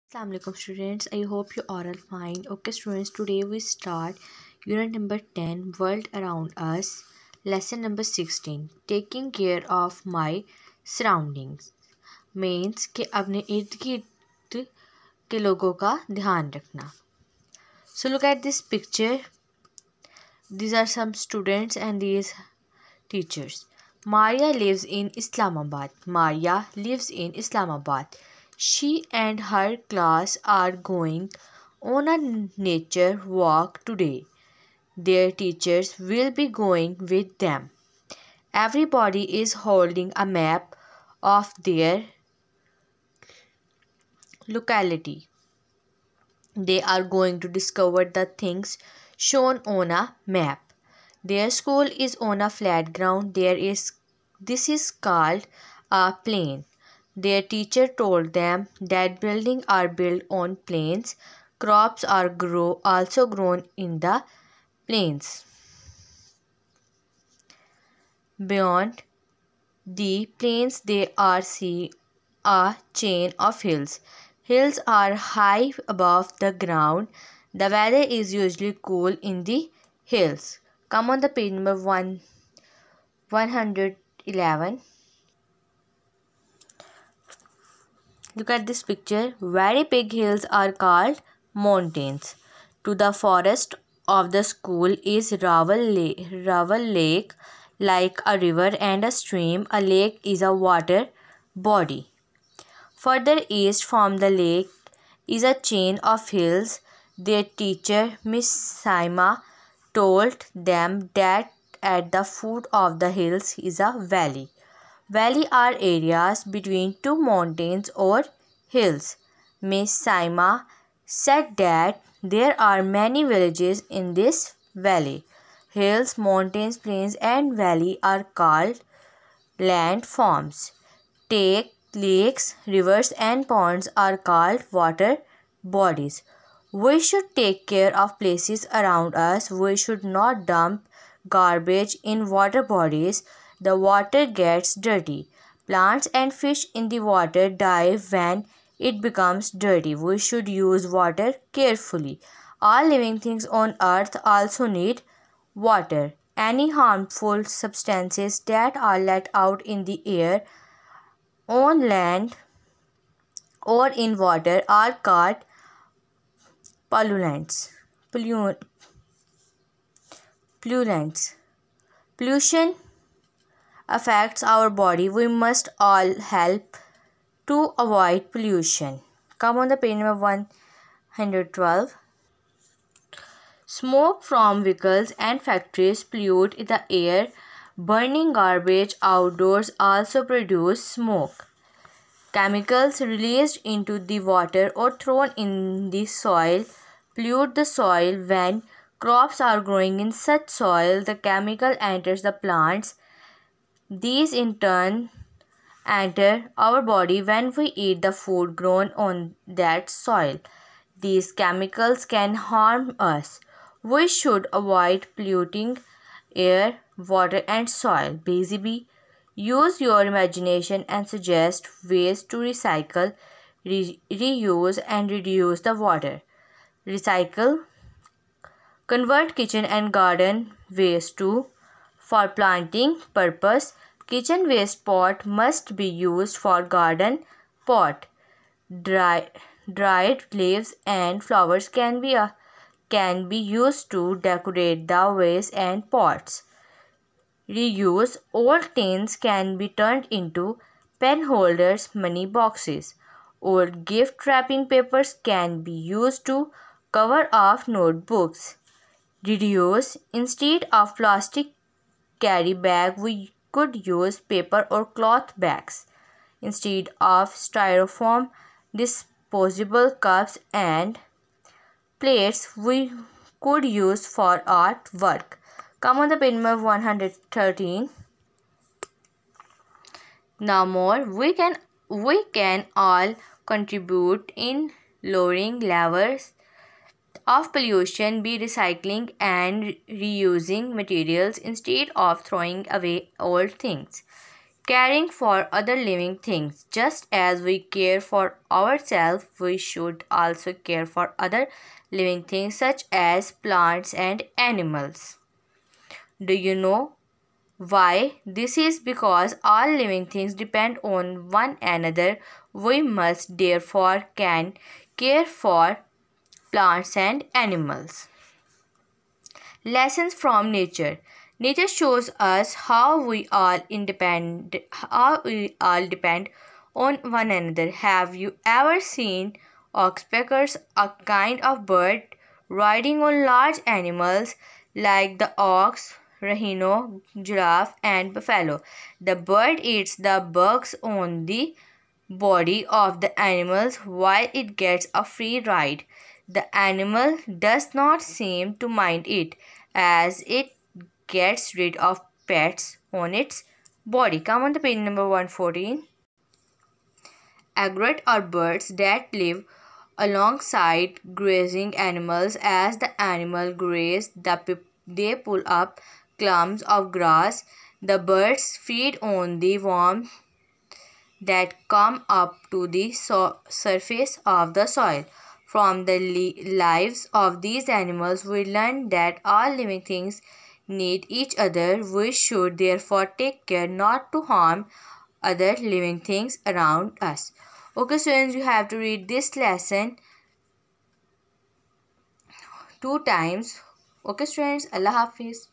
Assalamualaikum students, I hope you are all fine. Okay students, today we start unit number 10, World Around Us, lesson number 16, Taking Care of My Surroundings. Means कि अपने इर्द गिर्द के लोगों का ध्यान रखना. So look at this picture. These are some students and these teachers. Maria lives in Islamabad. Maria lives in Islamabad. She and her class are going on a nature walk today. Their teachers will be going with them. Everybody is holding a map of their locality. They are going to discover the things shown on a map. Their school is on a flat ground. This is called a plain. Their teacher told them that buildings are built on plains. Crops are also grown in the plains. Beyond the plains, they are see a chain of hills. Hills are high above the ground. The weather is usually cool in the hills. Come on the page number 111. Look at this picture. Very big hills are called mountains. To the forest of the school is Raval Lake, like a river and a stream. A lake is a water body. Further east from the lake is a chain of hills. Their teacher, Miss Saima, told them that at the foot of the hills is a valley. Valley are areas between two mountains or hills. Miss Saima said that there are many villages in this valley. Hills, mountains, plains and valley are called landforms. Lakes, rivers and ponds are called water bodies. We should take care of places around us. We should not dump garbage in water bodies. The water gets dirty. Plants and fish in the water die when it becomes dirty. We should use water carefully. All living things on earth also need water. Any harmful substances that are let out in the air, on land or in water are called pollutants. Pollution affects our body. We must all help to avoid pollution. Come on the page number 112. Smoke from vehicles and factories pollute the air. Burning garbage outdoors also produce smoke. Chemicals released into the water or thrown in the soil pollute the soil. When crops are growing in such soil, the chemical enters the plants. These in turn enter our body when we eat the food grown on that soil. These chemicals can harm us. We should avoid polluting air, water and soil. Basically, use your imagination and suggest ways to recycle, reuse and reduce the water. Recycle. Convert kitchen and garden waste for planting purpose. Kitchen waste pot must be used for garden pot. Dried leaves and flowers can be used to decorate the vase and pots. Reuse. Old tins can be turned into pen holders, money boxes. Old gift wrapping papers can be used to cover off notebooks. Reduce. Instead of plastic carry bag, we could use paper or cloth bags. Instead of styrofoam, disposable cups and plates we could use for artwork. Come on the page number 113. Now more, we can all contribute in lowering levels of pollution by recycling and reusing materials instead of throwing away old things. caring for other living things. Just as we care for ourselves, we should also care for other living things such as plants and animals. Do you know why? This is because all living things depend on one another. We must therefore can care for plants and animals. Lessons from nature. Nature shows us how we all depend on one another. Have you ever seen oxpeckers, a kind of bird riding on large animals like the ox, rhino, giraffe, and buffalo? The bird eats the bugs on the body of the animals while it gets a free ride. The animal does not seem to mind it as it gets rid of pets on its body. Come on the page number 114. Egret are birds that live alongside grazing animals. As the animal graze, they pull up clumps of grass. The birds feed on the worms that come up to the surface of the soil. From the lives of these animals, we learn that all living things need each other. We should therefore take care not to harm other living things around us. Okay, students, you have to read this lesson 2 times. Okay, students, Allah Hafiz.